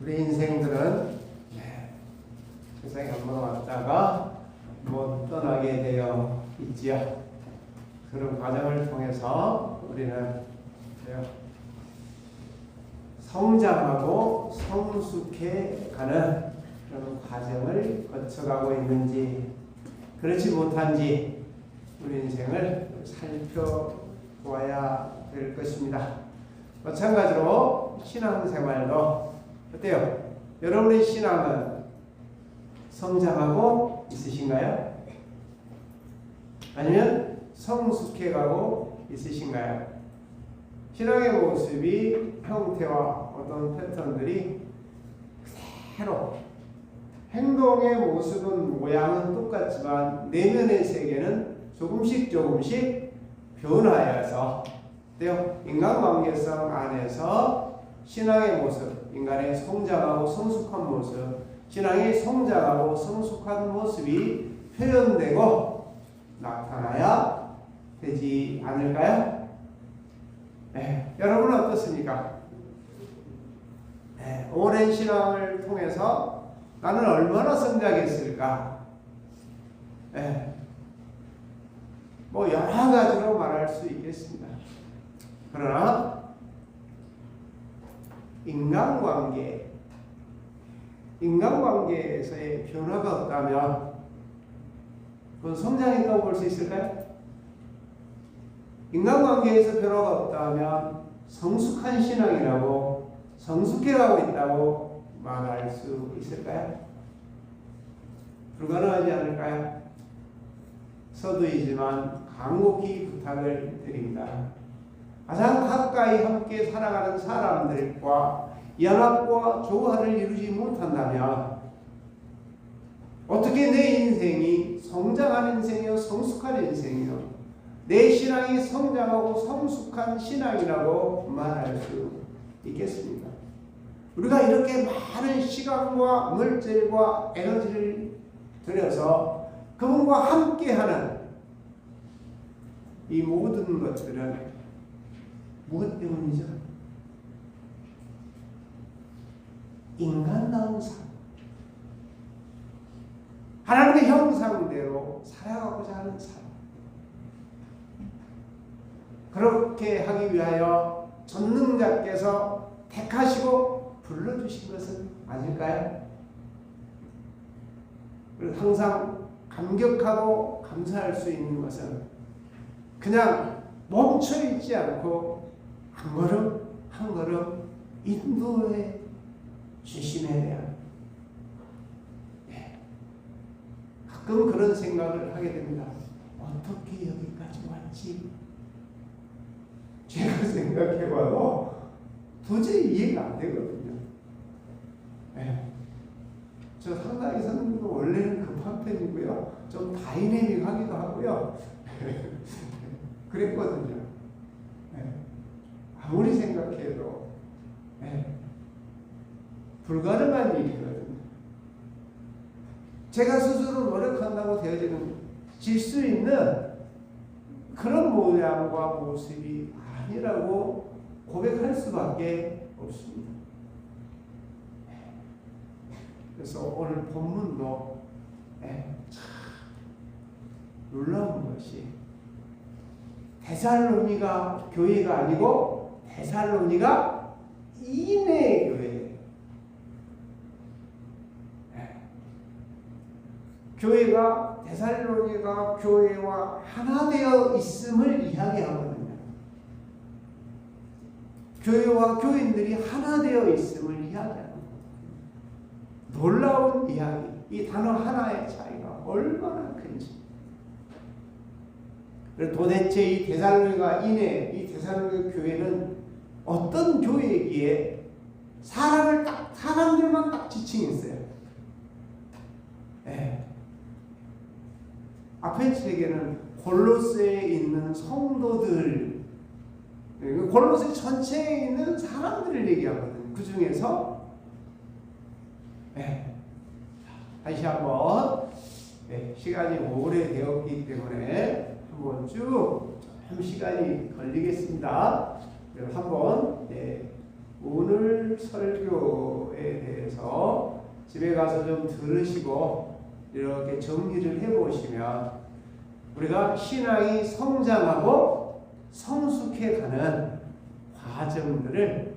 우리 인생들은 세상에 한번 왔다가 못 떠나게 되어 있지요. 그런 과정을 통해서 우리는 성장하고 성숙해 가는 그런 과정을 거쳐가고 있는지 그렇지 못한지 우리 인생을 살펴보아야 될 것입니다. 마찬가지로 신앙생활도 어때요? 여러분의 신앙은 성장하고 있으신가요? 아니면 성숙해가고 있으신가요? 신앙의 모습이 형태와 어떤 패턴들이 그대로 행동의 모습은 모양은 똑같지만 내면의 세계는 조금씩 변화해서 인간관계성 안에서 신앙의 모습, 인간의 성장하고 성숙한 모습, 신앙이 성장하고 성숙한 모습이 표현되고 나타나야 되지 않을까요? 여러분은 어떻습니까? 오랜 신앙을 통해서 나는 얼마나 성장했을까? 뭐 여러 가지로 말할 수 있겠습니다. 그러나 인간관계에서의 변화가 없다면 그건 성장했다고 볼 수 있을까요? 인간관계에서 변화가 없다면 성숙한 신앙이라고 성숙해가고 있다고 말할 수 있을까요? 불가능하지 않을까요? 서두이지만 간곡히 부탁을 드립니다. 가장 가까이 함께 살아가는 사람들과 연합과 조화를 이루지 못한다면 어떻게 내 인생이 성장한 인생이요 성숙한 인생이요 내 신앙이 성장하고 성숙한 신앙이라고 말할 수 있겠습니까? 우리가 이렇게 많은 시간과 물질과 에너지를 들여서 그분과 함께하는 이 모든 것들은 무엇 때문이죠? 인간다운 삶, 하나님의 형상대로 살아가고자 하는 삶, 그렇게 하기 위하여 전능자께서 택하시고 불러주신 것은 아닐까요? 그리고 항상 감격하고 감사할 수 있는 것은 그냥 멈춰있지 않고 한 걸음 한 걸음 인도해 주심에 대한 가끔 그런 생각을 하게 됩니다. 어떻게 여기까지 왔지? 제가 생각해봐도 도저히 이해가 안 되거든요. 저 상당히 성도 원래는 급한 편이고요. 좀 다이내믹하기도 하고요. 그랬거든요. 아무리 생각해도 불가능한 일이거든요. 제가 스스로 노력한다고 되어질 수 있는 그런 모양과 모습이 아니라고 고백할 수밖에 없습니다. 그래서 오늘 본문도 참 놀라운 것이 데살로니가 교회가 아니고 데살로니가 인의 교회예요. 교회가 데살로니가 교회와 하나 되어 있음을 이야기하거든요. 교회와 교인들이 하나 되어 있음을 이야기합니다. 놀라운 이야기, 이 단어 하나의 차이가 얼마나 큰지. 도대체 이 데살로니가 인의 이 데살로니가 교회는 어떤 교회이기에 사람들만 딱 지칭했어요. 앞에 책에는 골로새에 있는 성도들, 골로새 전체에 있는 사람들을 얘기하거든요. 그 중에서 다시 한번 시간이 오래되었기 때문에 한번 쭉 좀 시간이 걸리겠습니다. 한번 오늘 설교에 대해서 집에 가서 좀 들으시고 이렇게 정리를 해보시면 우리가 신앙이 성장하고 성숙해가는 과정들을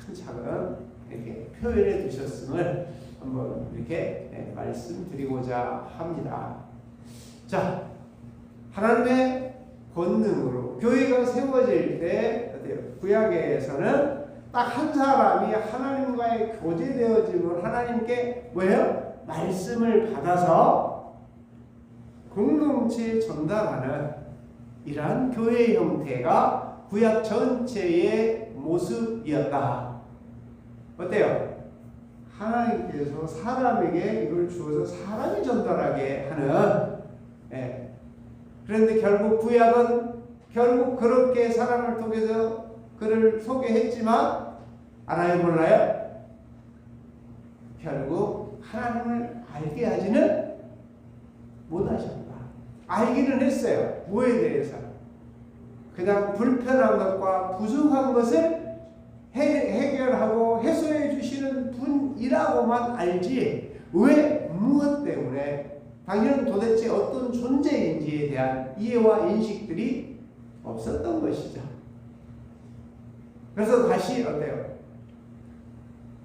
차근차근 이렇게 표현해 두셨음을 한번 이렇게 말씀드리고자 합니다. 자, 하나님의 권능으로 교회가 세워질 때 어때요? 구약에서는 딱 한 사람이 하나님과의 교제되어짐을 하나님께 뭐예요? 말씀을 받아서 공동체에 전달하는 이러한 교회 형태가 구약 전체의 모습이었다. 어때요? 하나님께서 사람에게 이걸 주어서 사람이 전달하게 하는 그런데 결국 구약은 결국 그렇게 사람을 통해서 그를 소개했지만 알아요 몰라요? 결국 하나님을 알게 하지는 못하셨다. 알기는 했어요. 뭐에 대해서? 그냥 불편한 것과 부족한 것을 해결하고 해소해 주시는 분이라고만 알지 왜 무엇 때문에 당신은 도대체 어떤 존재인지에 대한 이해와 인식들이 없었던 것이죠. 그래서 다시 어때요?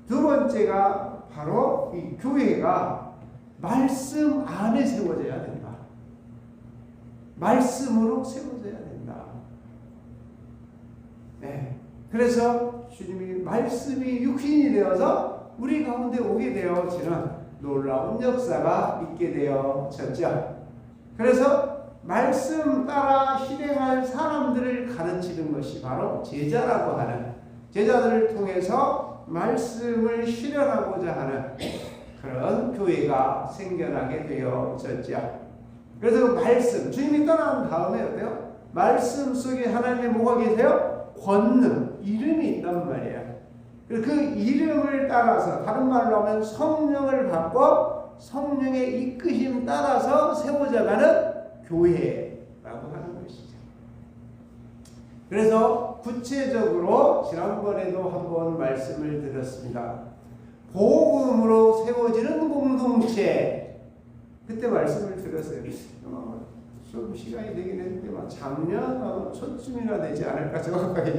두 번째가 바로 이 교회가 말씀 안에 세워져야 된다. 말씀으로 세워져야 된다. 네. 그래서 주님이 말씀이 육신이 되어서 우리 가운데 오게 되어지는 놀라운 역사가 있게 되어졌죠. 그래서 말씀 따라 실행할 사람들을 가르치는 것이 바로 제자라고 하는, 제자들을 통해서 말씀을 실현하고자 하는 그런 교회가 생겨나게 되어졌죠. 그래서 말씀, 주님이 떠난 다음에 어때요? 말씀 속에 하나님의 뭐가 계세요? 권능, 이름이 있단 말이에요. 그 이름을 따라서, 다른 말로 하면 성령을 받고 성령의 이끄심 따라서 세워져가는 교회라고 하는 것이죠. 그래서 구체적으로 지난번에도 한번 말씀을 드렸습니다. 복음으로 세워지는 공동체, 그때 말씀을 드렸어요. 좀 시간이 되긴 했는데 작년 초쯤이나 되지 않을까 정확하게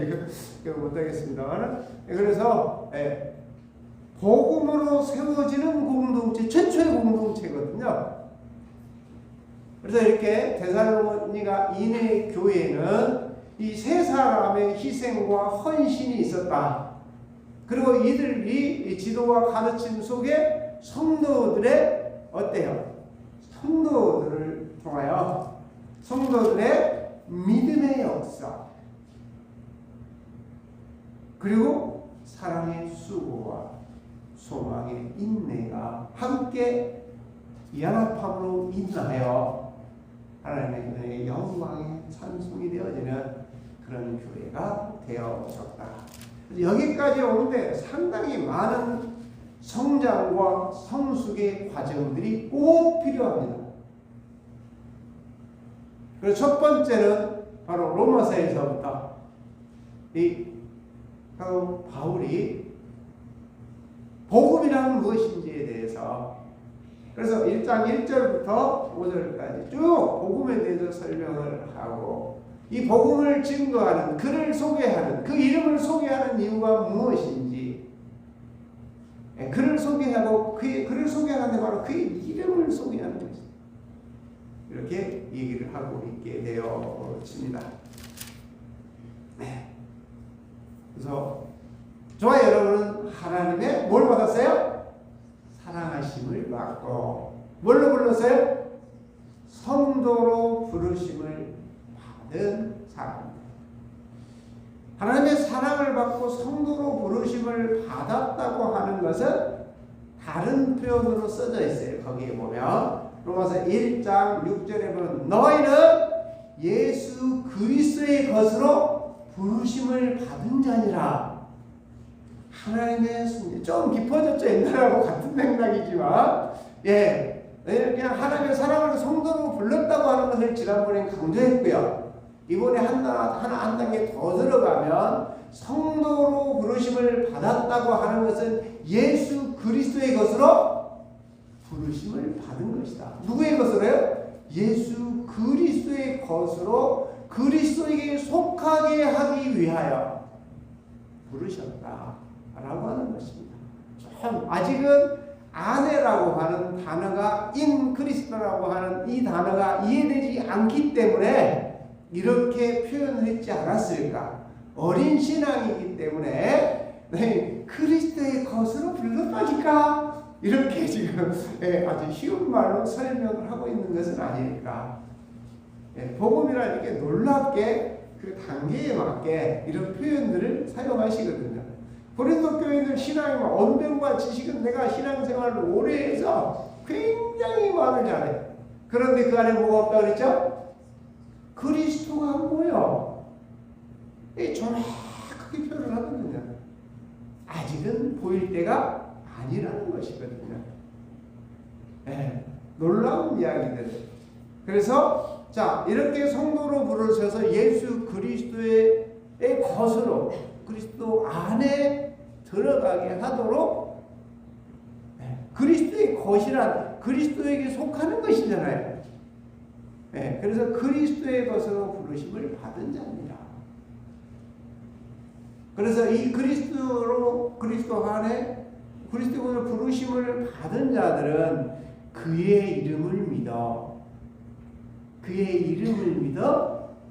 지금 못하겠습니다만, 그래서 복음으로 세워지는 공동체, 최초의 공동체거든요. 그래서 이렇게 데살로니가 인의 교회는 이 세 사람의 희생과 헌신이 있었다. 그리고 이들이 지도와 가르침 속에 성도들의 어때요? 성도들을 통하여 성도들의 믿음의 역사, 그리고 사랑의 수고와 소망의 인내가 함께 연합함으로 인하여 하나님의 은혜의 영광의 찬송이 되어지는 그런 교회가 되어졌다. 여기까지 오는데 상당히 많은 성장과 성숙의 과정들이 꼭 필요합니다. 그래서 첫 번째는 바로 로마서에서부터 바울이 복음이란 무엇인지에 대해서, 그래서 1장 1절부터 5절까지 쭉 복음에 대해서 설명을 하고, 이 복음을 증거하는, 그를 소개하는, 그 이름을 소개하는 이유가 무엇인지, 그를 소개하고 그를 소개하는데 바로 그의 이름을 소개하는 것입니다. 이렇게 얘기를 하고 있게 되어집니다. 네. 그래서 저와 여러분은 하나님의 뭘 받았어요? 사랑하심을 받고, 뭘로 불렀어요? 성도로 부르심을 받은 사람입니다. 하나님의 사랑을 받고 성도로 부르심을 받았다고 하는 것은 다른 표현으로 써져 있어요. 거기에 보면 로마서 1장 6절에 보면 너희는 예수 그리스도의 것으로 부르심을 받은 자니라. 하나님의 승리, 좀 깊어졌죠. 옛날하고 같은 맥락이지만, 그냥 하나님의 사랑을 성도로 불렀다고 하는 것을 지난번에 강조했고요. 이번에 한 단계 더 들어가면 성도로 부르심을 받았다고 하는 것은 예수 그리스도의 것으로 부르심을 받은 것이다. 누구의 것으로요? 예수 그리스도의 것으로 그리스도에게 속하게 하기 위하여 부르셨다라고 하는 것입니다. 좀 아직은 아내라고 하는 단어가 인 그리스도라고 하는 이 단어가 이해되지 않기 때문에 이렇게 표현했지 않았을까? 어린 신앙이기 때문에 그리스도의 것으로 불렀다니까 이렇게 지금 아주 쉬운 말로 설명을 하고 있는 것은 아닐까. 복음이라는 게 놀랍게 그 단계에 맞게 이런 표현들을 사용하시거든요. 고린도 교회는 신앙의 언변과 지식은 내가 신앙생활을 오래 해서 굉장히 말을 잘해. 그런데 그 안에 뭐가 없다 그랬죠? 그리스도가 안 보여. 정확하게 표현을 하거든요. 아직은 보일 때가 아니라는 것이거든요. 놀라운 이야기들. 그래서 자 이렇게 성도로 부르셔서 예수 그리스도의 것으로 그리스도 안에 들어가게 하도록 그리스도의 것이란 그리스도에게 속하는 것이잖아요. 그래서 그리스도의 것으로 부르심을 받은 자입니다. 그래서 이 그리스도 안에 그리스도로 부르심을 받은 자들은 그의 이름을 믿어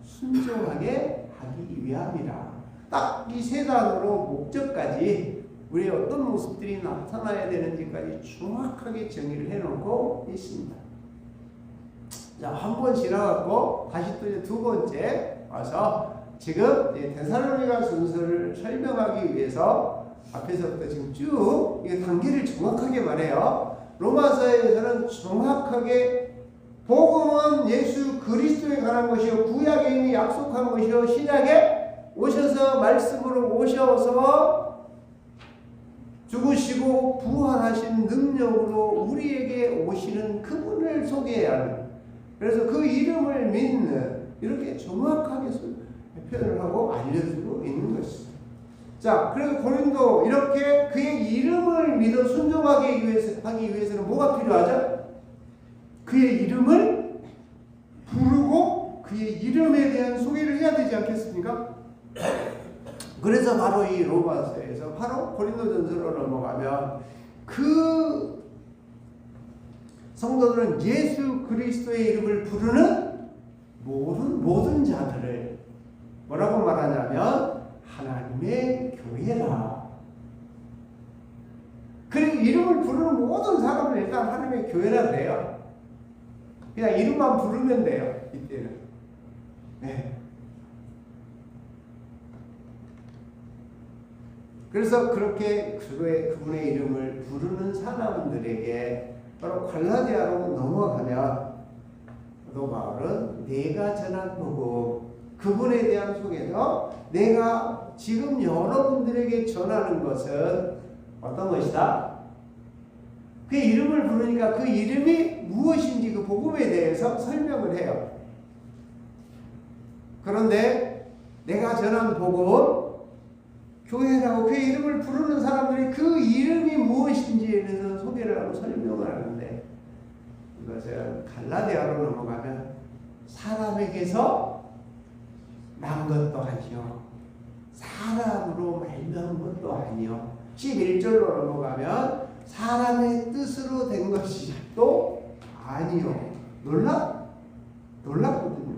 순종하게 하기 위함이라. 딱 이 세 단어로 목적까지 우리의 어떤 모습들이 나타나야 되는지까지 정확하게 정의를 해놓고 있습니다. 자, 한 번 지나갔고 다시 또 이제 두 번째 와서 지금 데살로니가 순서를 설명하기 위해서 앞에서부터 지금 쭉 이 단계를 정확하게 말해요. 로마서에서는 정확하게 복음은 예수 그리스도에 관한 것이요 구약에 이미 약속한 것이요 신약에 오셔서 말씀으로 오셔서 죽으시고 부활하신 능력으로 우리에게 오시는 그분을 소개해야 하는. 그래서 그 이름을 믿는 이렇게 정확하게 표현을 하고 알려주고 있는 것입니다. 자, 그래서 고린도 이렇게 그의 이름을 믿어 순종하기 위해서는 뭐가 필요하죠? 그의 이름을 부르고 그의 이름에 대한 소개를 해야 되지 않겠습니까? 그래서 바로 이 로마서에서 바로 고린도전서로 넘어가면 그 성도들은 예수 그리스도의 이름을 부르는 모든 자들을 뭐라고 말하냐면 하나님의 교회라. 그리고 이름을 부르는 모든 사람을 일단 하나님의 교회라 그래요. 그냥 이름만 부르면 돼요. 이때는. 그래서 그렇게 그분의 이름을 부르는 사람들에게 바로 갈라디아로 넘어가면 또 바울은 내가 전한 복음 그분에 대한 소개죠. 내가 지금 여러분들에게 전하는 것은 어떤 것이다? 그의 이름을 부르니까 그 이름이 무엇인지 그 복음에 대해서 설명을 해요. 그런데 내가 전한 복음 교회라고 그의 이름을 부르는 사람들이 그 이름이 무엇인지에 대해서 소개를 하고 설명을 하는데 이것은 갈라디아로 넘어가면 사람에게서 난 것도 아니요 사람으로 말미암은 것도 아니요 11절로 넘어가면 사람의 뜻으로 된 것이 또 아니요. 놀랍거든요.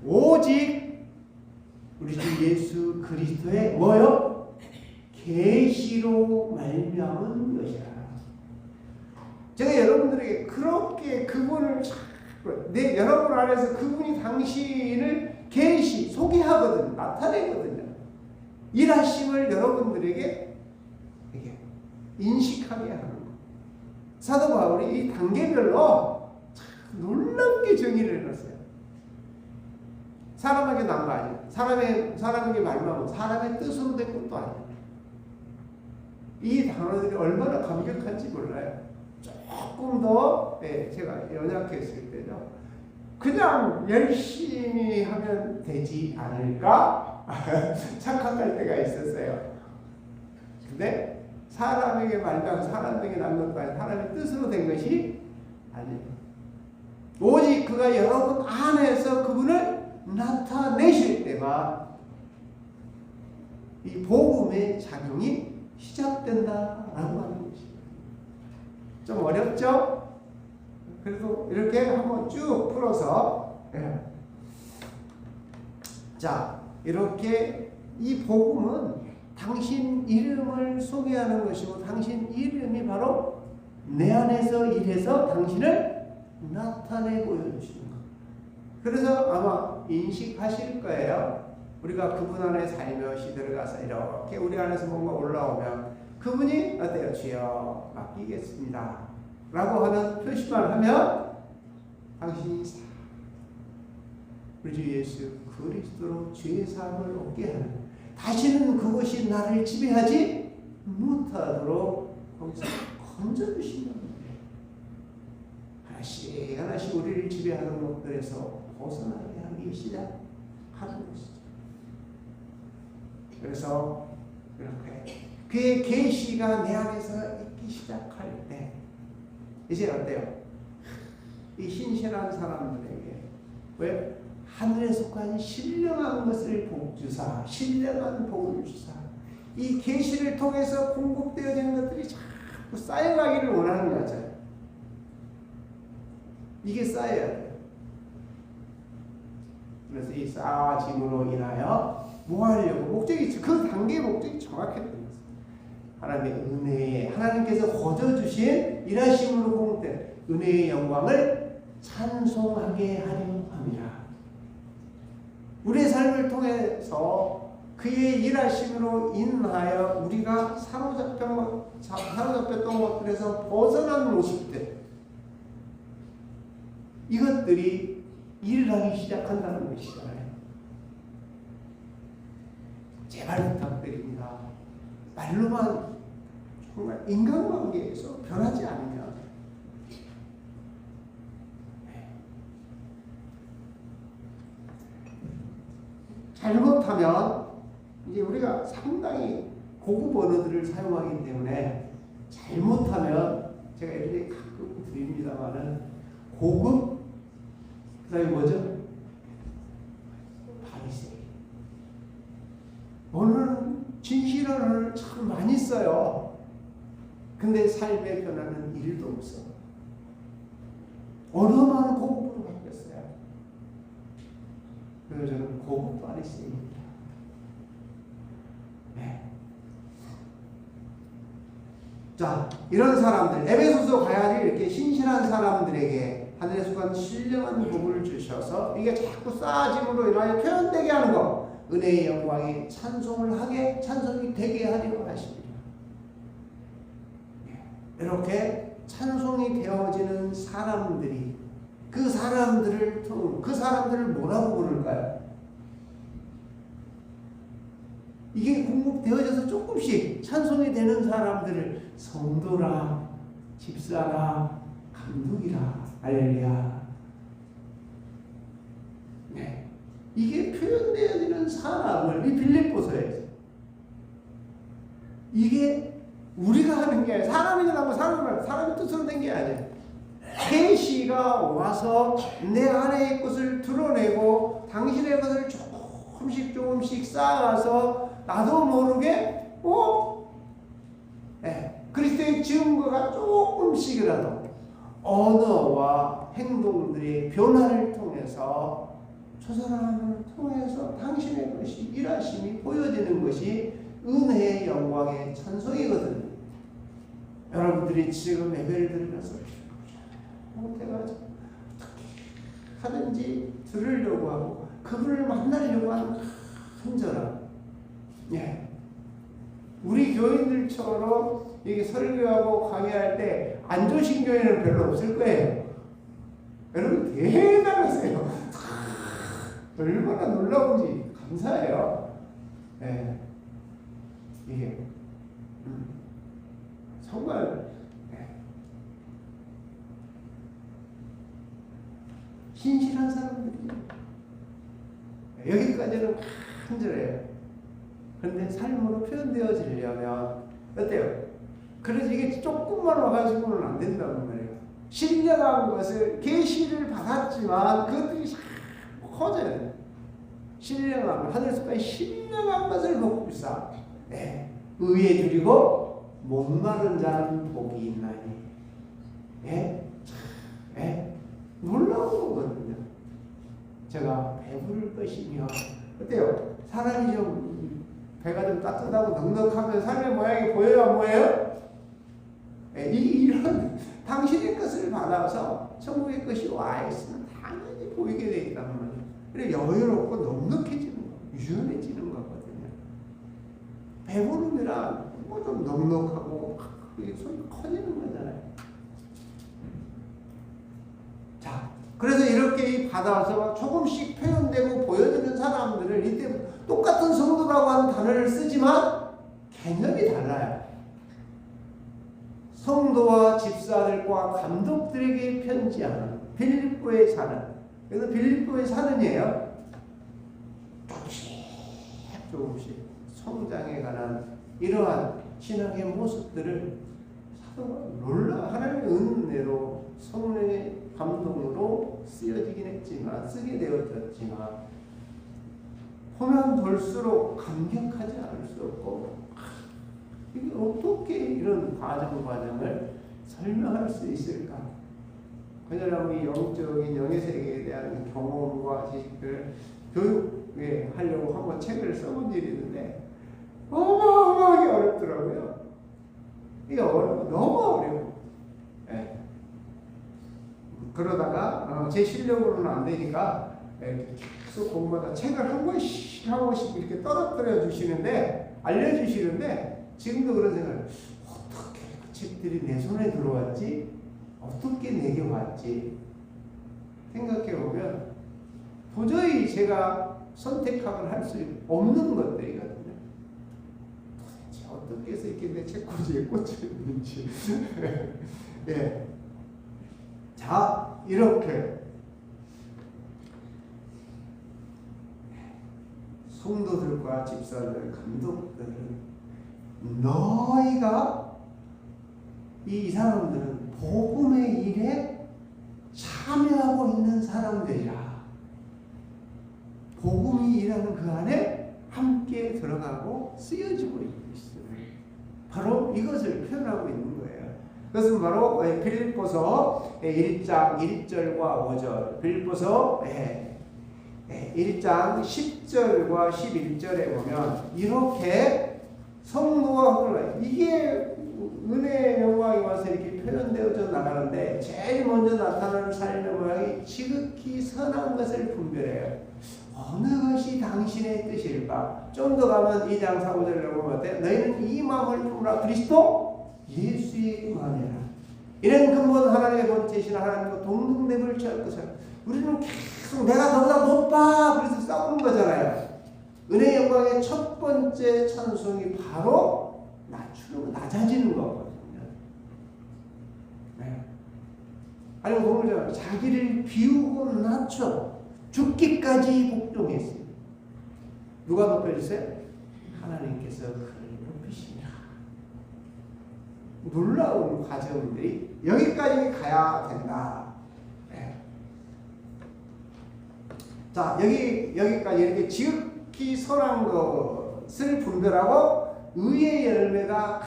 오직 우리 주 예수 그리스도의 뭐요? 계시로 말미암은 것이라. 제가 여러분들에게 그렇게 그분을 여러분 안에서 그분이 당신을 계시 소개하거든요. 나타내거든요. 일하심을 여러분들에게 인식하게 하는 것. 사도 바울이 이 단계별로 참 놀랍게 정의를 해놨어요. 사람에게 난 거 아니에요. 사람에게 말만 사람의 뜻으로 된 것도 아니에요. 이 단어들이 얼마나 감격한지 몰라요. 조금 더 제가 연약했을 때죠. 그냥 열심히 하면 되지 않을까? 착각할 때가 있었어요. 근데 사람에게 말당 사람에게 난 것도 아니고 사람의 뜻으로 된 것이 아니에요. 오직 그가 여러분 안에서 그분을 나타내실 때만 이 복음의 작용이 시작된다라고 하는 것이에요. 좀 어렵죠? 그래도 이렇게 한번 쭉 풀어서 자, 이렇게 이 복음은 당신 이름을 소개하는 것이고 당신 이름이 바로 내 안에서 일해서 당신을 나타내 보여주시는 것. 그래서 아마 인식하실 거예요. 우리가 그분 안에 살며시 들어가서 이렇게 우리 안에서 뭔가 올라오면 그분이 어때요? 주여 맡기겠습니다 라고 하는 표시만 하면 당신이 우리 주 예수 그리스도로 죄의 사함을 얻게 하는, 다시는 그것이 나를 지배하지 못하도록 거기서 건져주시는 거예요. 하나씩 하나씩 우리를 지배하는 것들에서 벗어나게 하기 시작하는 것이죠. 그래서 이렇게 그의 계시가 내 안에서 있기 시작할 때 이제 어때요? 이 신실한 사람들에게 왜? 하늘에 속한 신령한 것을 복주사, 신령한 복을 주사, 이 계시를 통해서 공급되어지는 것들이 자꾸 쌓여가기를 원하는 거죠. 이게 쌓여야 돼요. 그래서 이 쌓아짐으로 인하여 뭐 하려고 목적이, 그 단계의 목적이 정확했던 거예요. 하나님의 은혜에, 하나님께서 거저주신 일하심으로 공급된 은혜의 영광을 찬송하게 하려 합니다. 우리의 삶을 통해서 그의 일하심으로 인하여 우리가 사로잡혔던 것들에서 벗어난 모습들, 이것들이 일을 하기 시작한다는 것이잖아요. 제발 부탁드립니다. 말로만 정말 인간관계에서 변하지 않으면 잘못하면 이제 우리가 상당히 고급 언어들을 사용하기 때문에 잘못하면 제가 이렇게 가끔 드립니다만은 고급 그 다음에 뭐죠? 바리새인. 오늘은 진실한 언어를 참 많이 써요. 근데 삶의 변화는 1도 없어. 언어만 고급으로 바뀌었어요. 그래서 저는 고급 바리새인입니다. 네. 자, 이런 사람들, 에베소서 가야지 이렇게 신실한 사람들에게 하늘에 속한 신령한 복을 주셔서 이게 자꾸 쌓아짐으로 인하여 표현되게 하는 것, 은혜의 영광이 찬송을 하게, 찬송이 되게 하려고 하십니다. 이렇게 찬송이 되어지는 사람들이, 그 사람들을 그 사람들을 뭐라고 부를까요? 이게 공급되어져서 조금씩 찬송이 되는 사람들을 성도라, 집사라, 감독이라, 할렐루야. 네. 이게 표현되어지는 사람을 이 빌립보서에서, 이게 우리가 하는 게 아니라 사람이 나고 사람의 뜻으로 된 게 아니에요. 계시가 와서 내 안의 것을 드러내고 당신의 것을 조금씩 쌓아서 나도 모르게 그리스도의 증거가 조금씩이라도 언어와 행동들의 변화를 통해서 저 사람을 통해서 당신의 것이 일하심이 보여지는 것이 은혜의 영광의 찬송이거든요. 여러분들이 지금 예배를 드리면서 못해가지고 어떻게 하든지 들으려고 하고 그분을 만나려고 하는 간절함. 예. 우리 교인들처럼 이게 설교하고 강의할 때 안 좋으신 교회는 별로 없을 거예요. 여러분 대단하세요. 얼마나 놀라운지 감사해요. 예. 이게 정말 신실한 간절해요. 그런데 삶으로 표현되어지려면 어때요? 그래서 이게 조금만 와가지고는 안 된다는 말이에요. 신령한 것을 계시를 받았지만 그것들이 자꾸 커져야 돼요. 신령한 하늘에서까지 신령한 것을 먹고 있어. 네. 의에 줄이고 목마른 자는 복이 있나니. 예? 예? 놀라운 거거든요. 제가 배부를 것이며 어때요? 사람이 좀 배가 좀 따뜻하고 넉넉하면 삶의 모양이 보여요, 안 보여요? 예, 이런 당신의 것을 받아서 천국의 것이 와 있으면 당연히 보이게 돼 있단 말이에요. 그래 여유롭고 넉넉해지는 거, 유연해지는 거거든요. 배부름이란 뭐 좀 넉넉하고 손이 커지는 거잖아요. 자, 그래서 이렇게 받아서 조금씩 표현되고 보여지는 사람들을 이때 똑같은 성도라고 하는 단어를 쓰지만 개념이 달라요. 성도와 집사들과 감독들에게 편지하는 빌립보에 사는, 그래서 빌립보에 사는이에요. 조금씩 성장에 관한 이러한 신앙의 모습들을 사도가 놀라 하나님의 은혜로 성령의 감동으로 쓰여지긴 했지만, 쓰게 되어졌지만 보면 볼수록 감격하지 않을 수 없고, 이게 어떻게 이런 과정을 설명할 수 있을까? 그녀라고 이 영적인 영의 세계에 대한 경험과 지식을 교육에 하려고 한번 책을 써본 일이 있는데 어마어마하게 어렵더라고요. 이게 너무 어려워. 예. 그러다가 제 실력으로는 안 되니까 계속 공부하다 책을 한 권씩 이렇게 떨어뜨려 주시는데, 알려주시는데, 지금도 그런 생각을, 어떻게 그 책들이 내 손에 들어왔지? 어떻게 내게 왔지? 생각해보면 도저히 제가 선택학을 할 수 없는 것들이거든요. 도대체 어떻게 해서 이렇게 내 책꽂이에 꽂혀있는지. 예. 자, 이렇게 성도들과 집사들, 감독들은 너희가 이 사람들은 복음의 일에 참여하고 있는 사람들이라. 복음이 일하는 그 안에 함께 들어가고 쓰여지고 있어요. 바로 이것을 표현하고 있는 거예요. 그것은 바로 빌립보서 1장 1절과 5절, 빌립보서 1장 10절과 11절에 보면 이렇게 성도와 흘러요. 이게 은혜의 영광이 와서 이렇게 표현되어져 나가는데, 제일 먼저 나타나는 삶의 모양이 지극히 선한 것을 분별해요. 어느 것이 당신의 뜻일까? 좀 더 가면 2장 4, 5절을 보면 어때요? 너희는 이 마음을 품으라. 그리스도 예수의 마음이라. 이런 근본 하나님의 본체이신 하나님과 동등됨을 취할 것을. 우리는 계속 내가 너보다 높아 그래서 싸우는 거잖아요. 은혜의 영광의 첫 번째 찬송이 바로 낮아지는 거거든요. 네. 아니면 보면 자기를 비우고 낮춰 죽기까지 복종했어요. 누가 높여주세요? 하나님께서 그를 높이시니라. 놀라운 과정들이 여기까지 가야 된다. 네. 자, 여기까지 이렇게 지극히 선한 것을 분별하고 의의 열매가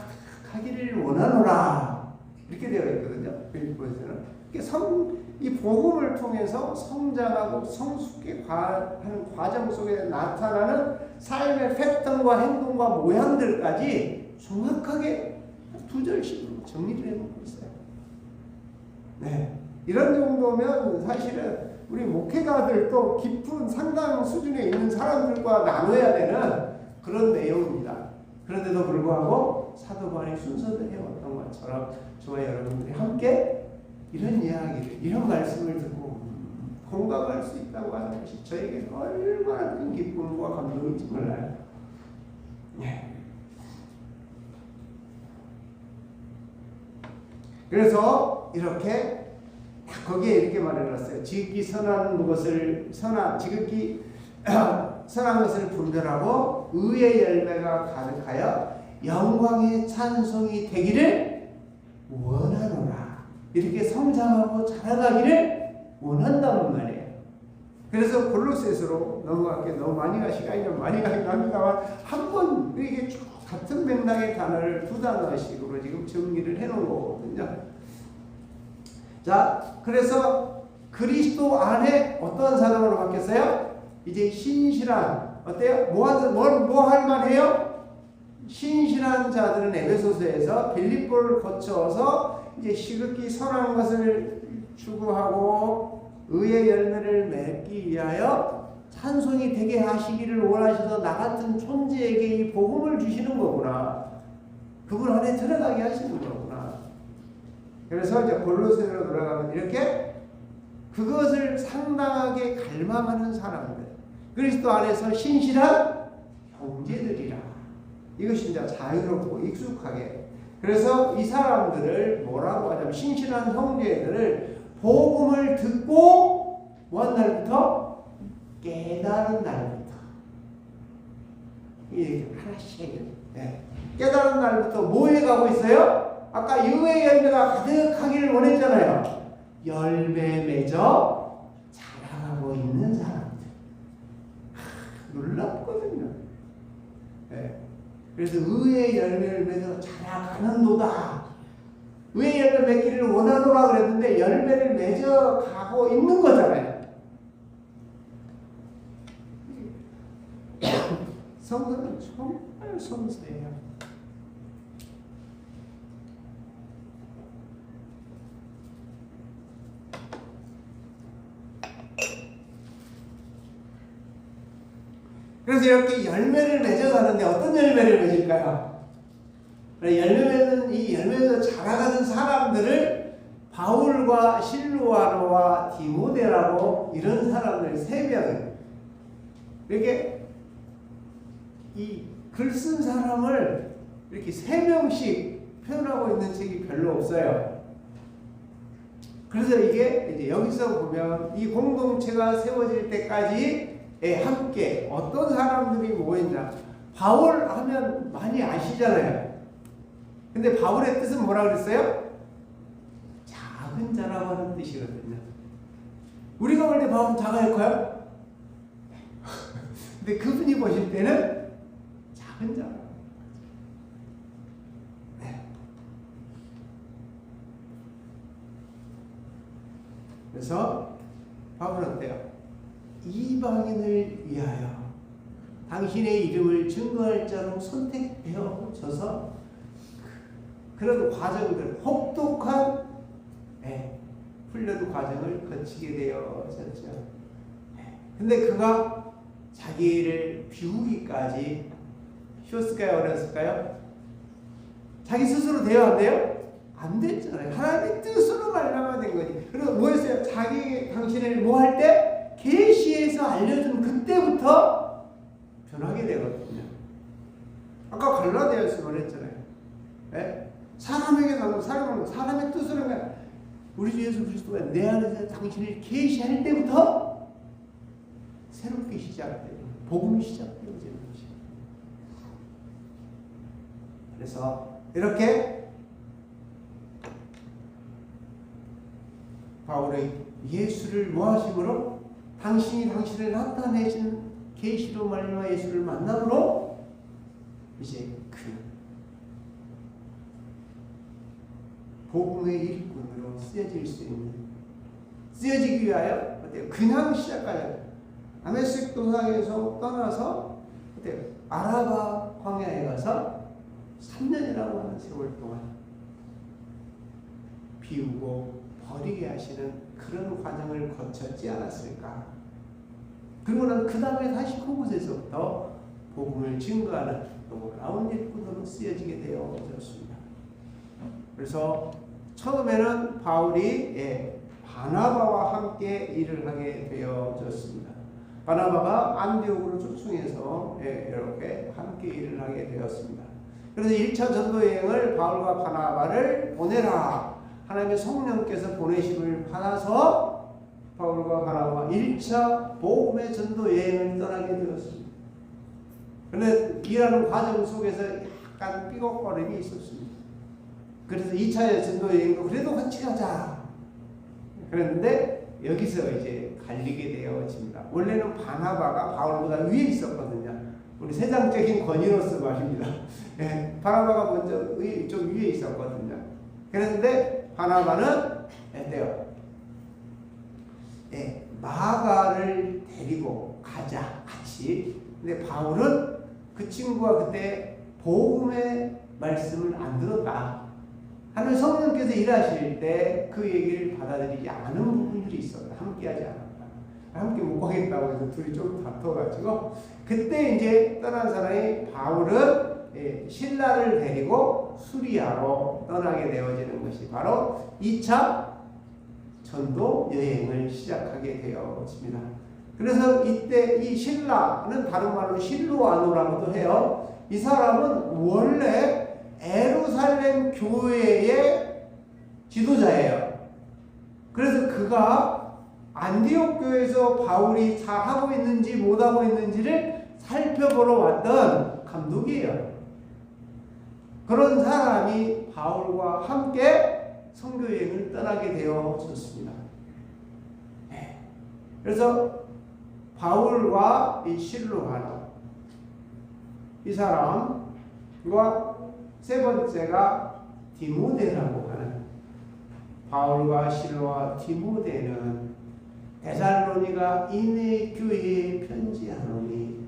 가득하기를 원하노라. 이렇게 되어 있거든요. 빌립보에서는. 이 복음을 통해서 성장하고 성숙해 하는 과정 속에 나타나는 삶의 패턴과 행동과 모양들까지 정확하게 2절씩 정리를 해놓고 있어요. 네. 이런 정도면 사실은 우리 목회자들도 깊은 상당 수준에 있는 사람들과 나눠야 되는 그런 내용입니다. 그런데도 불구하고 사도 바울이 순서대로 해왔던 것처럼 저와 여러분들이 함께 이런 이야기를, 이런 말씀을 듣고 공감할 수 있다고 하는 것이 저에게 얼마나 큰 기쁨과 감동인지 몰라요. 네. 그래서 이렇게 거기에 이렇게 말해놨어요. 지극히 선한 것을 지극히 선한 것을 분별하고 의의 열매가 가득하여 영광의 찬송이 되기를 원하노라. 이렇게 성장하고 자라가기를 원한다는 말이에요. 그래서 골로새서로 넘어갈게 너무 많이 가 시간이 좀 많이 가긴 합니다만 한번 이게 쭉 같은 맥락의 단어를 두 단어씩으로 지금 정리를 해놓은 거거든요. 자, 그래서 그리스도 안에 어떤 사람으로 바뀌었어요? 이제 신실한, 어때요? 뭐 할 만해요? 신실한 자들은 에베소서에서 빌립보를 거쳐서 이제 시극히 선한 것을 추구하고 의의 열매를 맺기 위하여 찬송이 되게 하시기를 원하셔서 나 같은 존재에게 이 복음을 주시는 거구나. 그분 안에 들어가게 하시는 거구나. 그래서 이제 골로새로 돌아가면 이렇게 그것을 상당하게 갈망하는 사람들, 그리스도 안에서 신실한 형제들이라. 이것이 이제 자유롭고 익숙하게. 그래서 이 사람들을 뭐라고 하냐면 신실한 형제들을 복음을 듣고 뭐한 날부터? 깨달은 날부터. 이렇게 하나씩 네. 깨달은 날부터 뭐에 가고 있어요? 아까 의의 열매가 가득하기를 원했잖아요. 열매 맺어 자라가고 있는 사람들. 놀랍거든요. 네. 그래서 의의 열매를 맺어 자라가는도다. 의의 열매 맺기를 원하노라 그랬는데 열매를 맺어 가고 있는 거잖아요. 성도는 정말 섬세해요. 그래서 이렇게 열매를 맺어가는데 어떤 열매를 맺을까요? 열매는 이 열매에서 자라가는 사람들을 바울과 실루아노와 디모데라고 이런 사람들 3명을 이렇게 이 글 쓴 사람을 이렇게 3명씩 표현하고 있는 책이 별로 없어요. 그래서 이게 이제 여기서 보면 이 공동체가 세워질 때까지 함께 어떤 사람들이 모였냐. 바울 하면 많이 아시잖아요. 근데 바울의 뜻은 뭐라 그랬어요? 작은 자라고 하는 뜻이거든요. 우리가 볼 때 바울은 작아요, 커요? 근데 그분이 보실 때는 작은 자라고. 네. 그래서 바울은 어때요? 이방인을 위하여 당신의 이름을 증거할 자로 선택되어져서 그런 과정들, 혹독한 훈련 과정을 거치게 되어졌죠. 근데 그가 자기를 비우기까지 쉬웠을까요? 어렸을까요? 자기 스스로 돼요? 안 돼요? 안 됐잖아요. 하나님의 뜻으로 말미암아 된 거지. 그리고 뭐였어요? 당신을 뭐 할 때? 계시에서 알려준 그때부터 변하게 되거든요. 아까 갈라디아서 말했잖아요. 네? 사람에게 나는 사람의 뜻으로 그냥 우리 주 예수 그리스도가 내 안에서 당신을 계시할 때부터 새롭게 시작돼요. 복음이 시작되어지는 것이죠. 그래서 이렇게 바울의 예수를 모하심으로 당신이 당신을 나타내신 계시로 말미암아 예수를 만남으로 이제 그 복음의 일꾼으로 쓰여지기 위하여 어때요? 그냥 시작하여 다메섹 도상에서 떠나서 어때요? 아라바 광야에 가서 3년이라고 하는 세월 동안 비우고 버리게 하시는 그런 과정을 거쳤지 않았을까? 그러고는 그 다음에 다시 그곳에서부터 복음을 증거하는 놀라운 일꾼으로 쓰여지게 되어졌습니다. 그래서 처음에는 바울이 바나바와 함께 일을 하게 되어졌습니다. 바나바가 안디옥으로 초청해서 이렇게 함께 일을 하게 되었습니다. 그래서 1차 전도 여행을 바울과 바나바를 보내라. 하나님의 성령께서 보내심을 받아서 바울과 바나바가 1차 복음의 전도 여행을 떠나게 되었습니다. 그런데 일하는 과정 속에서 약간 삐걱거림이 있었습니다. 그래서 2차 전도 여행도 그래도 같이 가자. 그런데 여기서 이제 갈리게 되어집니다. 원래는 바나바가 바울보다 위에 있었거든요. 우리 세상적인 권위로서 말입니다. 예, 바나바가 먼저 좀 위에 있었거든요. 그런데 바나바는 어때요? 예, 마가를 데리고 가자 같이. 근데 바울은 그 친구가 그때 복음의 말씀을 안 들었다. 하늘 성령께서 일하실 때 그 얘기를 받아들이지 않은 부분들이 있어요. 함께하지 않았다. 함께 못 가겠다고 해서 둘이 좀 다퉈가지고 그때 이제 떠난 사람이 바울은 신라를 데리고 수리아로 떠나게 되어지는 것이 바로 2차 전도 여행을 시작하게 되어집니다. 그래서 이때 이 신라는 다른 말로 실로아노라고도 해요. 이 사람은 원래 예루살렘 교회의 지도자예요. 그래서 그가 안디옥 교회에서 바울이 잘하고 있는지 못하고 있는지를 살펴보러 왔던 감독이에요. 그런 사람이 바울과 함께 선교여행을 떠나게 되어졌습니다. 그래서 바울과 이 실로아노 이 사람과 세 번째가 디모데라고 하는 바울과 실로와 디모데는 데살로니가 인해 교회에 편지하노니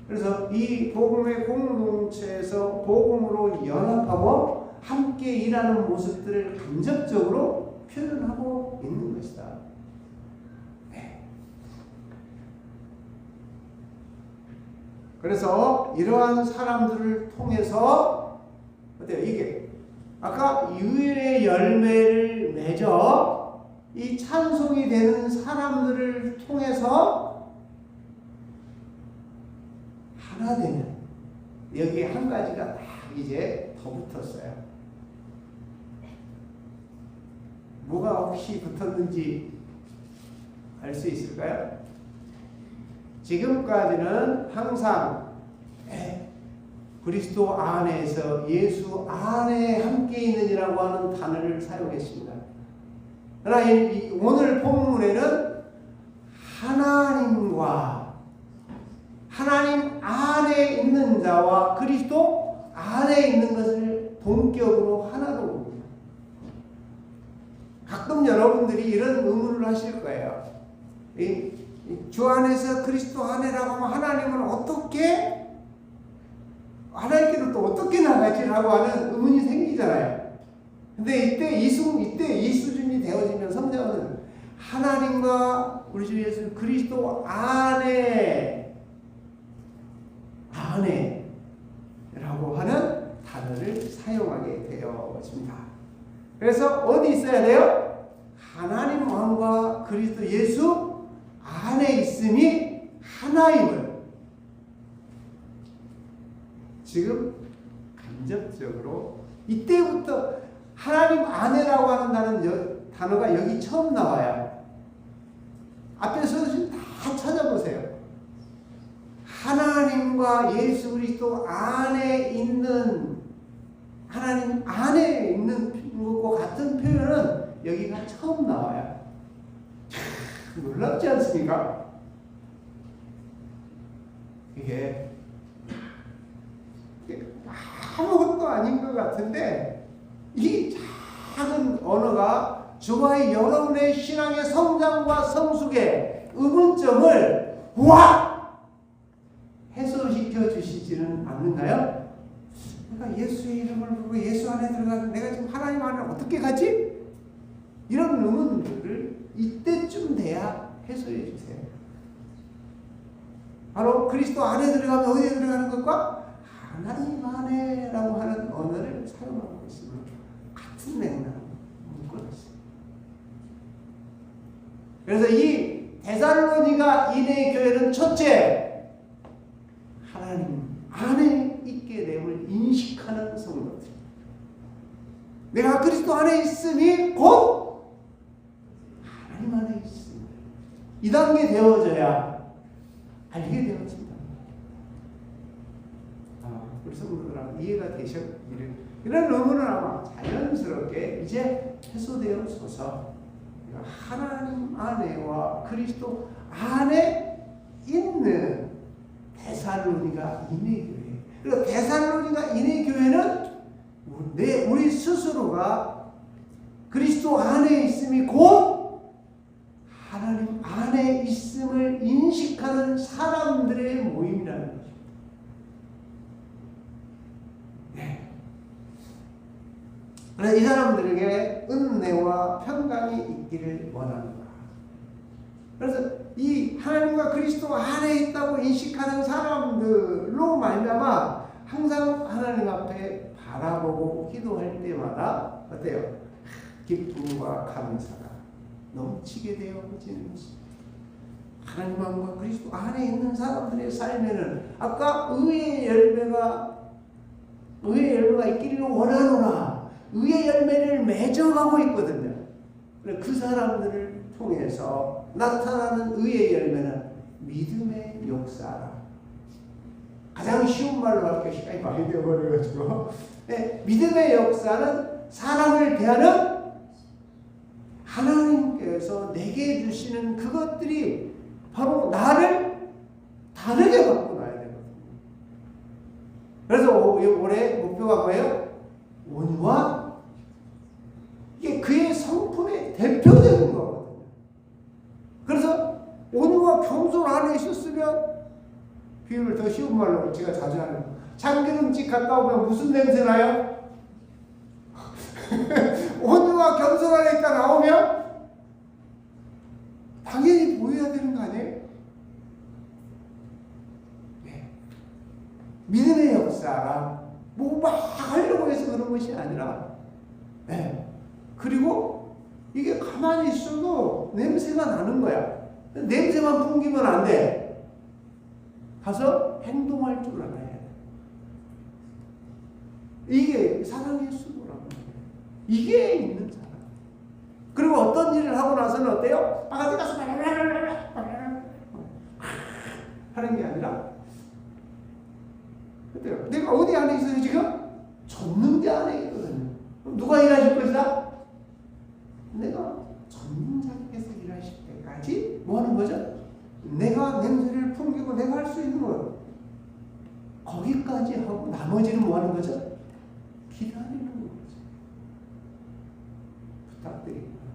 그래서 이 복음의 공동체에서 복음으로 연합하고 함께 일하는 모습들을 간접적으로 표현하고 있는 것이다. 그래서 이러한 사람들을 통해서 어때요? 이게 아까 유일의 열매를 맺어 이 찬송이 되는 사람들을 통해서 하나 되는 여기에 한 가지가 딱 이제 더 붙었어요. 뭐가 혹시 붙었는지 알 수 있을까요? 지금까지는 항상 그리스도 안에서 예수 안에 함께 있는이라고 하는 단어를 사용했습니다. 그러나 오늘 본문에는 하나님 안에 있는 자와 그리스도 안에 있는 것을 본격으로 하나로 봅니다. 가끔 여러분들이 이런 의문을 하실 거예요. 주 안에서 그리스도 안에라고 하면 하나님은 어떻게 하나님께로 또 어떻게 나가지라고 하는 의문이 생기잖아요. 근데 이때 이 수준이 되어지면 성경은 하나님과 우리 주 예수 그리스도 안에라고 하는 단어를 사용하게 되어집니다. 그래서 어디 있어야 돼요? 하나님 마음과 그리스도 예수 안에 있음이 하나임을 지금 간접적으로 이때부터 하나님 안에라고 하는 단어가 여기 처음 나와요. 앞에 서신 다 찾아보세요. 하나님과 예수 그리스도 안에 있는 하나님 안에 있는 것과 같은 표현은 여기가 처음 나와요. 놀랍지 않습니까? 이게 아무것도 아닌 것 같은데 이 작은 언어가 저와의 여러분의 신앙의 성장과 성숙의 의문점을 확 해소시켜 주시지는 않는가요? 내가 예수의 이름을 부르고 예수 안에 들어가서 내가 지금 하나님 안에 어떻게 가지? 이런 의문들을 이때쯤 돼야 해소해 주세요. 바로 그리스도 안에 들어가면 어디에 들어가는 것과 하나님 안에라고 하는 언어를 사용하고 있습니다. 같은 맥락 묶어놨어요. 그래서 이 데살로니가 인의 교회는 첫째 하나님 안에 있게 됨을 인식하는 성도들. 내가 그리스도 안에 있음이 곧 하나님 안에 있습니다. 2단계 되어져야 알게 되었습니다. 우리 성도들하고 이해가 되셨기를, 이런 의문은 아마 자연스럽게 이제 해소되어서서 하나님 안에와 그리스도 안에 있는 데살로니가 인해교회, 그리고 데살로니가 인해교회는 우리 스스로가 그리스도 안에 있음이 곧 하나님 안에 있음을 인식하는 사람들의 모임이라는 것입니다. 네. 그래서 이 사람들에게 은혜와 평강이 있기를 원합니다. 그래서 이 하나님과 그리스도 안에 있다고 인식하는 사람들로 말미암아 항상 하나님 앞에 바라보고 기도할 때마다 어때요? 기쁨과 감사가 넘치게 되어지는 것입니다. 하나님과 그리스도 안에 있는 사람들의 삶에는 아까 의의 열매가 있기를 원하노라, 의의 열매를 맺어가고 있거든요. 그 사람들을 통해서 나타나는 의의 열매는 믿음의 역사라. 가장 쉬운 말로 할게요. 시간이 많이 되어버려가지고. 네, 믿음의 역사는 사람을 대하는 하나님께서 내게 주시는 그것들이 바로 나를 다르게 바꿔놔야 되거든요. 그래서 올해 목표가 뭐예요? 온유와, 이게 그의 성품의 대표적인 거거든요. 그래서 온유와 겸손 안에 있었으면, 비유를 더 쉬운 말로 제가 자주 하는 거, 참기름집 갔다 오면 무슨 냄새 나요? 온유와 겸손 안에 있다 나오면 당연히 보여야 되는 거 아니에요? 네. 믿음의 역사라 뭐 막 하려고 해서 그런 것이 아니라, 네. 그리고 이게 가만히 있어도 냄새가 나는 거야. 냄새만 풍기면 안 돼. 가서 행동할 줄 알아야 돼. 이게 사랑의 수고라고. 이게 있는 사람. 그리고 어떤 일을 하고 나서는 어때요? 바깥에 가서 하는 게 아니라, 어때요? 내가 어디 안에 있어요 지금? 전능자 안에 있거든요. 그럼 누가 일하실 것이다? 내가 전능자께서 일하실 때까지 뭐 하는 거죠? 내가 냄새를 풍기고 내가 할 수 있는 거예요. 거기까지 하고 나머지는 뭐 하는 거죠? 기다리는 거죠. 부탁드립니다.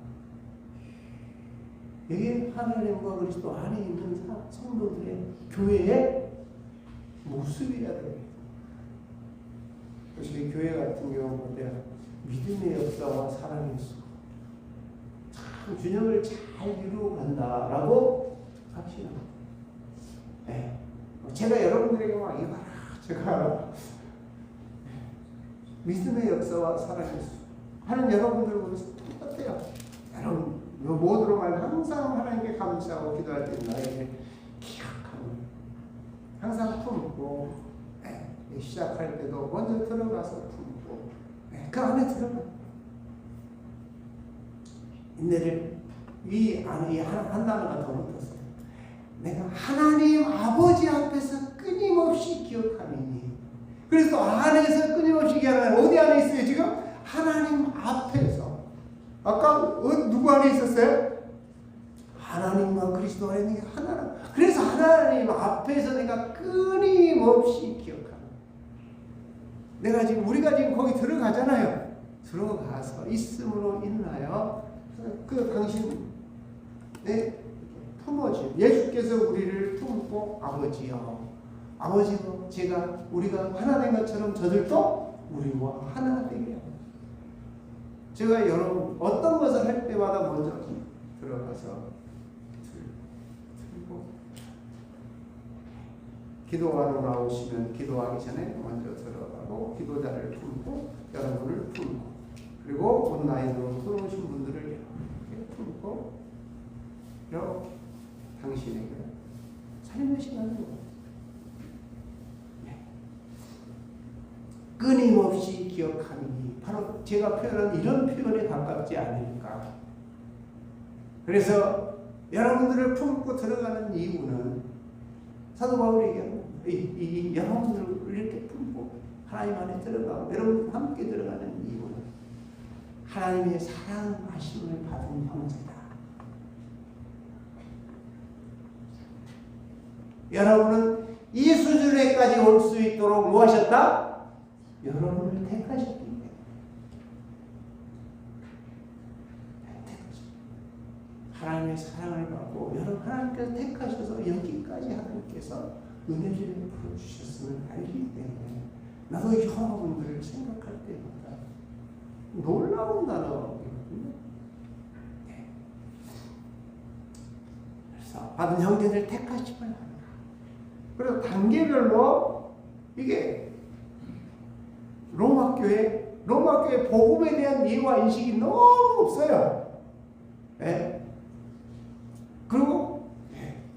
이게 하나님과 그리스도 안에 있는 성도들의 교회의 모습이어야 됩니다. 그래서 교회 같은 경우는 믿음의 역사와 사랑의 수고, 참 균형을 잘 이루어 간다라고 확신합니다. 네. 제가 여러분들에게 막 이거 제가 믿음의 역사와 사랑의 수고 하는 여러분들보다 똑같아요. 여러분 모두로 말 항상 하나님께 감사하고 기도할 때 나에게 기억하고 항상 품고, 시작할 때도 먼저 들어가서 품고, 그 안에 들어가 인내를 이 안에 한 단어가 더 붙었어요. 내가 하나님 아버지 앞에서 끊임없이 기억함이니. 그래서 안에서 끊임없이 기억하는, 어디 안에 있어요 지금? 하나님 앞에서. 아까 누구 안에 있었어요? 하나님과 그리스도 안에 있는 게 하나라. 그래서 하나님 앞에서 내가 끊임없이 기억합니다. 내가 지금, 우리가 지금 거기 들어가잖아요. 들어가서 있음으로 인하여 그 당신의 품어진 예수께서 우리를 품고 아버지여, 아버지여, 우리가 하나 된 것처럼 저들도 우리와 하나 되게 합니다. 제가 여러분 어떤 것을 할 때마다 먼저 들어가서 들고, 기도하러 나오시면 기도하기 전에 먼저 들어가고 기도자를 품고 여러분을 품고, 그리고 온라인으로 들어오신 분들을 이렇게 품고 이렇게 당신에게 살며시 하는 거예요. 끊임없이 기억하니, 바로 제가 표현한 이런 표현에 가깝지 않을까. 그래서 여러분들을 품고 들어가는 이유는 사도 바울이 얘기합니다. 여러분들을 이렇게 품고 하나님 안에 들어가고 여러분과 함께 들어가는 이유는 하나님의 사랑하심을 받은 형제다. 여러분은 이 수준에까지 올 수 있도록 뭐 하셨다? 여러분을 택하셨기 때문에. 하나님의 사랑을 받고 여러분 하나님께서 택하셔서 여기까지 하나님께서 은혜를 풀어주셨음을 알기 때문에 나도 여러분들을 생각할 때마다 놀라운 단어거든요. 네. 그래서 받은 형제를 택하심을 합니다. 그래서 단계별로 이게 로마교회 복음에 대한 이해와 인식이 너무 없어요. 네. 그리고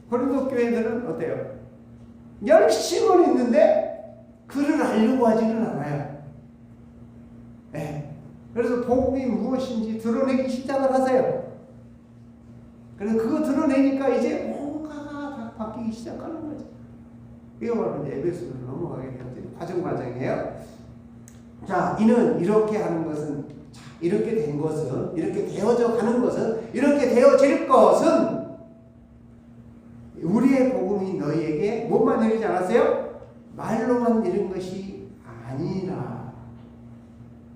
고린도 교회들은 어때요? 열심은 있는데 그를 알려고 하지는 않아요. 네. 그래서 복음이 무엇인지 드러내기 시작을 하세요. 그래서 그거 드러내니까 이제 뭔가가 다 바뀌기 시작하는 거죠. 이거 바로 이제 에베소로 넘어가게 되는 과정이에요. 자, 이는 이렇게 하는 것은, 이렇게 된 것은, 이렇게 되어져 가는 것은, 이렇게 되어질 것은 우리의 복음이 너희에게 뭐만 이르지 않았어요? 말로만 이른 것이 아니라.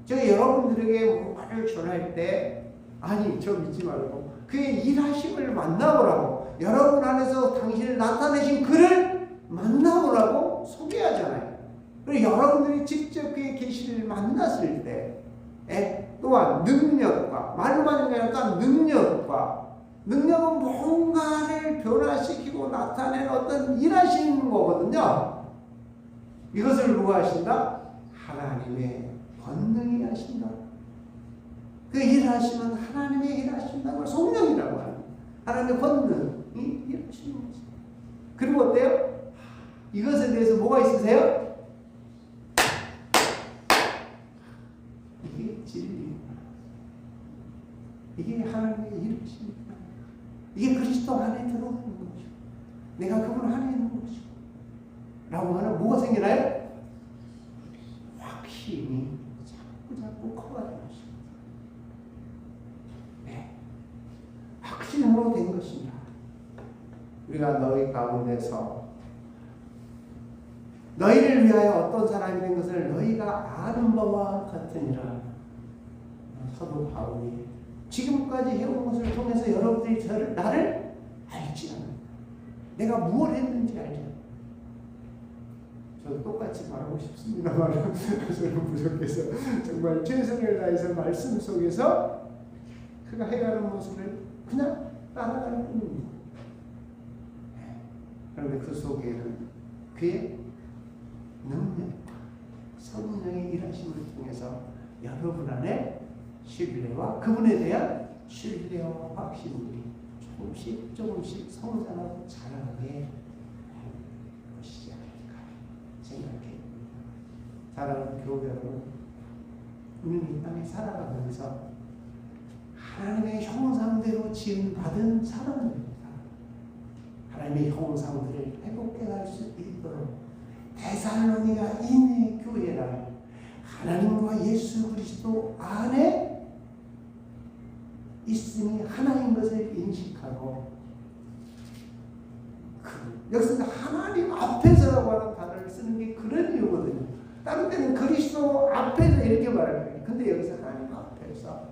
제가 여러분들에게 말을 전할 때 아니 저 믿지 말고 그의 일하심을 만나보라고, 여러분 안에서 당신을 나타내신 그를 만나보라고 소개하잖아요. 그리고 여러분들이 직접 그의 계시를 만났을 때 또한 능력과, 말로만 아니라 또한 능력은 뭔가를 변화시키고 나타내는 어떤 일하시는 거거든요. 이것을 누가 하신다? 하나님의 권능이 하신다. 그 일하시면 하나님의 일하신다고 성령이라고 하는 하나님의 권능이 일하시는 거죠. 그리고 어때요? 이것에 대해서 뭐가 있으세요? 이게 진리입니다. 이게 하나님의 일이십니다. 이게 그리스도 안에 들어오는 거죠. 내가 그분 안에 있는 거죠. 라고 하면 뭐가 생기나요? 확신이 자꾸 커가는 것입니다. 네. 확신으로 된 것입니다. 우리가 너희 가운데서 너희를 위하여 어떤 사람이 된 것을 너희가 아는 바와 같으니라. 사도 바울이 지금까지 해온 것을 통해서 여러분들이 나를 알지 않아요. 내가 무엇을 했는지 알지 않아요. 저도 똑같이 말하고 싶습니다만 저는 부족해서 정말 최선을 다해서 말씀 속에서 그가 해가는 모습을 그냥 따라가는 뿐입니다. 그런데 그 속에는 그의 능력과 성령의 일하심을 통해서 여러분 안에 신뢰와 그분에 대한 신뢰와 확신이 조금씩 성장하고 자라게 하는 것이지 않을까 생각해 봅니다. 사랑하는 교회 여러분, 우리는 이 땅에 살아가면서 하나님의 형상대로 지음받은 사람입니다. 하나님의 형상들을 회복해 갈 수 있도록 데살로니가 인의 교회라 하나님과 예수 그리스도 안에 있음이 하나인 것을 인식하고, 여기서 하나님 앞에서라고 하는 단어를 쓰는 게 그런 이유거든요. 다른 때는 그리스도 앞에서 이렇게 말해요. 근데 여기서 하나님 앞에서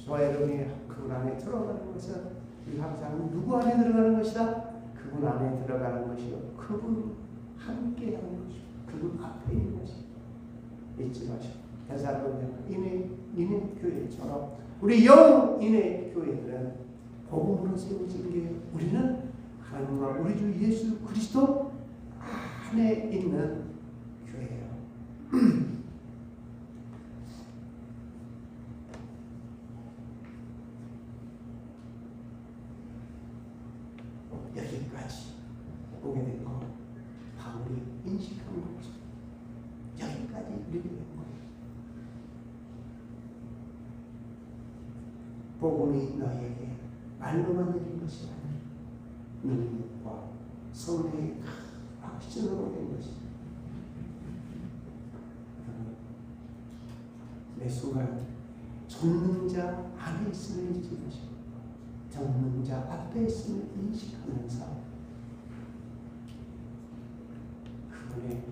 저와 여러분이 그분 안에 들어가는 것은 항상 누구 안에 들어가는 것이다? 그분 안에 들어가는 것이요, 그분 함께 하는 것이요, 그분 앞에 있는 것이요. 잊지 마시고 데살로니가 인의 교회처럼 우리 영인의 교회들은 복음으로 세워진 게 우리는 하나님과 우리 주 예수 그리스도 안에 있는 교회예요. 여기까지 보게 된 거 바울이 인식한 거죠. 여기까지 이르게 된 거예요. 복음이 너희에게 말로만 내린 것이 아니라 능력과 성령의 확신으로 된 것입니다. 매 순간 전능자 안에 있음을 잊지 마시고 전능자 앞에 있음을 인식하면서 그분의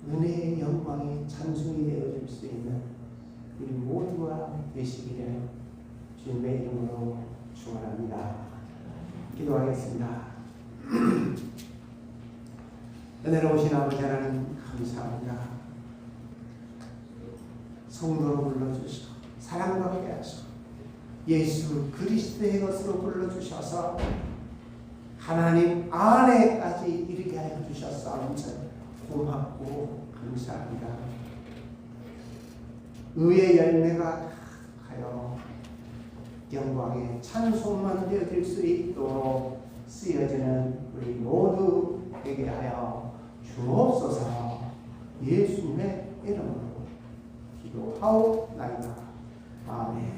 은혜의 영광이 찬송이 되어질 수 있는 우리 모두가 되시기를 주님의 이름으로 축원합니다. 기도하겠습니다. 은혜로우신 아버지 하나님 감사합니다. 성도로 불러주시고 사랑받게 하시고 예수 그리스도의 것으로 불러주셔서 하나님 안에까지 이르게 하여 주셔서 고맙고 감사합니다. 의의 열매가 하여 영광의 찬송만 되어질 수 있도록 쓰여지는 우리 모두 되게 하여 주옵소서. 예수님의 이름으로 기도하옵나이다. 아멘.